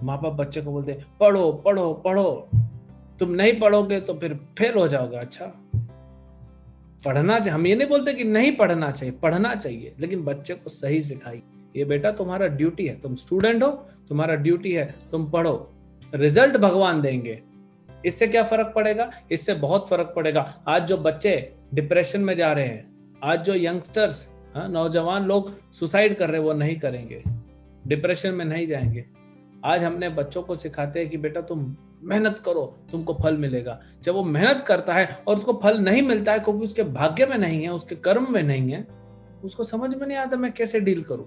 माँ बाप बच्चे को बोलते हैं पढ़ो पढ़ो पढ़ो, तुम नहीं पढ़ोगे तो फिर फेल हो जाओगे। अच्छा, पढ़ना, हम ये नहीं बोलते कि नहीं पढ़ना चाहिए, पढ़ना चाहिए, लेकिन बच्चे को सही सिखाइए। ये बेटा तुम्हारा ड्यूटी है, तुम स्टूडेंट हो, तुम्हारा ड्यूटी है, तुम पढ़ो, रिजल्ट भगवान देंगे। इससे क्या फर्क पड़ेगा? इससे बहुत फर्क पड़ेगा। आज जो बच्चे डिप्रेशन में जा रहे हैं, आज जो यंगस्टर्स, नौजवान लोग सुसाइड कर रहे हैं, वो नहीं करेंगे, डिप्रेशन में नहीं जाएंगे। आज हमने बच्चों को सिखाते हैं कि बेटा तुम मेहनत करो, तुमको फल मिलेगा। जब वो मेहनत करता है और उसको फल नहीं मिलता है क्योंकि उसके भाग्य में नहीं है, उसके कर्म में नहीं है, उसको समझ में नहीं आता मैं कैसे डील करूं।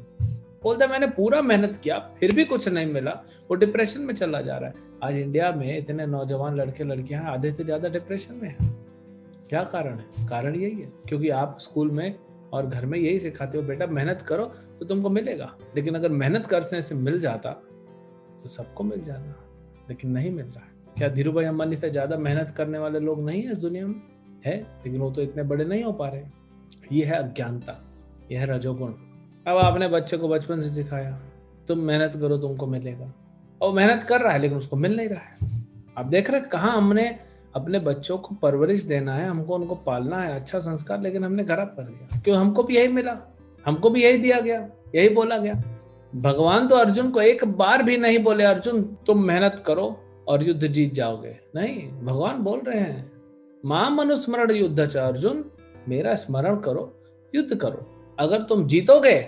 बोलता है मैंने पूरा मेहनत किया फिर भी कुछ नहीं मिला, वो डिप्रेशन में चला जा रहा है। आज इंडिया में इतने नौजवान लड़के लड़कियां आधे से ज्यादा डिप्रेशन में है। क्या कारण है? कारण यही है क्योंकि आप स्कूल में और घर में यही सिखाते हो बेटा मेहनत करो तो तुमको मिलेगा। लेकिन अगर मेहनत करने से मिल जाता तो सबको मिल जाता, लेकिन नहीं मिल रहा है। क्या धीरू भाई अंबानी से ज्यादा मेहनत करने वाले लोग नहीं है इस दुनिया में? है, लेकिन वो तो इतने बड़े नहीं हो पा रहे। ये है अज्ञानता, यह है रजोगुण। अब आपने बच्चे को बचपन से सिखाया तुम मेहनत करो तुमको मिलेगा, और मेहनत कर रहा है लेकिन उसको मिल नहीं रहा है। आप देख रहे कहाँ हमने अपने बच्चों को परवरिश देना है, हमको उनको पालना है, अच्छा संस्कार, लेकिन हमने खराब कर दिया। क्यों? हमको भी यही मिला, हमको भी यही दिया गया, यही बोला गया। भगवान तो अर्जुन को एक बार भी नहीं बोले अर्जुन तुम मेहनत करो और युद्ध जीत जाओगे। नहीं, भगवान बोल रहे हैं माम अनुस्मरण युद्ध च अर्जुन, मेरा स्मरण करो, युद्ध करो। अगर तुम जीतोगे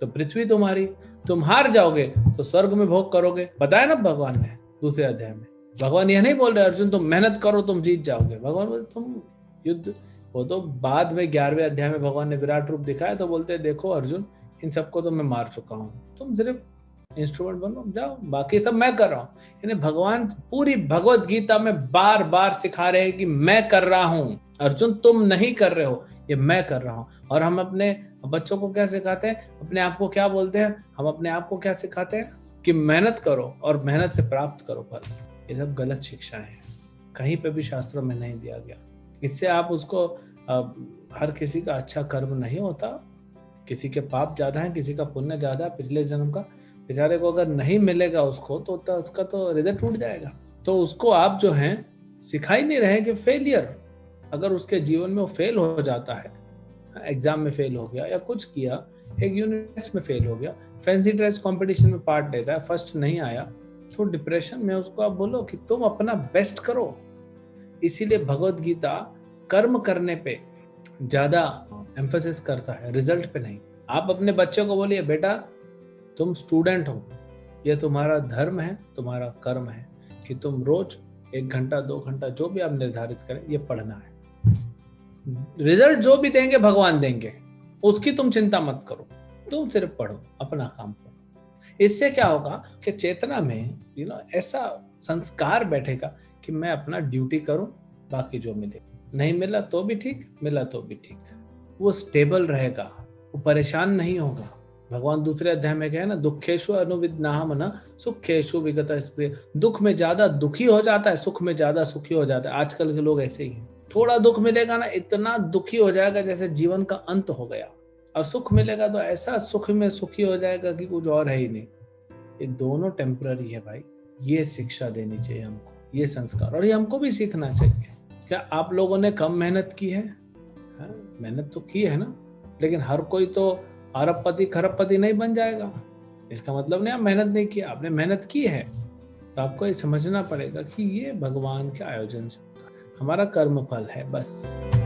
तो पृथ्वी तुम्हारी, तुम हार जाओगे तो स्वर्ग में भोग करोगे। बताया ना भगवान ने दूसरे अध्याय में। भगवान यह नहीं बोल रहे अर्जुन तुम मेहनत करो तुम जीत जाओगे। भगवान बोले तुम युद्ध, वो तो बाद में 11वें अध्याय में भगवान ने विराट रूप दिखाया तो बोलते देखो अर्जुन इन सबको तो मैं मार चुका हूं, तुम सिर्फ इंस्ट्रूमेंट बनो, जाओ, बाकी सब मैं कर रहा हूं। यानी भगवान पूरी भगवत गीता में बार बार सिखा रहे हैं कि मैं कर रहा हूं, अर्जुन तुम नहीं कर रहे हो, ये मैं कर रहा हूं। और हम अपने बच्चों को क्या सिखाते हैं? अपने आप को क्या बोलते हैं? हम अपने आप को क्या सिखाते हैं? कि मेहनत करो और मेहनत से प्राप्त करो फल। ये सब गलत शिक्षाएं हैं, कहीं पे भी शास्त्रों में नहीं दिया गया। इससे आप उसको हर किसी का अच्छा कर्म नहीं होता, किसी के पाप ज्यादा है, किसी का पुण्य ज्यादा है पिछले जन्म का, बेचारे को अगर नहीं मिलेगा उसको तो उसका तो हृदय टूट जाएगा। तो उसको आप जो है सिखा ही नहीं रहे कि फेलियर, अगर उसके जीवन में वो फेल हो जाता है, एग्जाम में फेल हो गया या कुछ किया, एक यूनिट टेस्ट में फेल हो गया, फैंसी ड्रेस कंपटीशन में पार्ट लेता है, फर्स्ट नहीं आया, तो डिप्रेशन में उसको आप बोलो कि तुम अपना बेस्ट करो। इसीलिए भगवत गीता कर्म करने पे ज्यादा एम्फेसिस करता है, रिजल्ट पे नहीं। आप अपने बच्चों को बोलिए बेटा तुम स्टूडेंट हो, ये तुम्हारा धर्म है, तुम्हारा कर्म है कि तुम रोज 1 घंटा 2 घंटा जो भी आप निर्धारित करें ये पढ़ना है। रिजल्ट जो भी देंगे भगवान देंगे, उसकी तुम चिंता मत करो, तुम सिर्फ पढ़ो, अपना काम करो। इससे क्या होगा कि चेतना में ऐसा संस्कार बैठेगा कि मैं अपना ड्यूटी करूं, बाकी जो मिले, नहीं मिला तो भी ठीक, मिला तो भी ठीक। वो स्टेबल रहेगा, वो परेशान नहीं होगा। भगवान दूसरे अध्याय में कहे ना दुखेशु अनुविद्नाहम न सुखेशु विगत स्प्रिय। दुख में ज्यादा दुखी हो जाता है, सुख में ज्यादा सुखी हो जाता है। आजकल के लोग ऐसे ही हैं, थोड़ा दुख मिलेगा ना इतना दुखी हो जाएगा जैसे जीवन का अंत हो गया, और सुख मिलेगा तो ऐसा सुख में सुखी हो जाएगा कि कुछ और है ही नहीं। ये दोनों टेम्पररी है भाई। ये शिक्षा देनी चाहिए हमको, ये संस्कार, और ये हमको भी सीखना चाहिए। क्या आप लोगों ने कम मेहनत की है? मेहनत तो की है ना, लेकिन हर कोई तो अरबपति खरबपति नहीं बन जाएगा। इसका मतलब नहीं आप मेहनत नहीं किया, आपने मेहनत की है। तो आपको ये समझना पड़ेगा कि ये भगवान के आयोजन से हमारा कर्म फल है बस।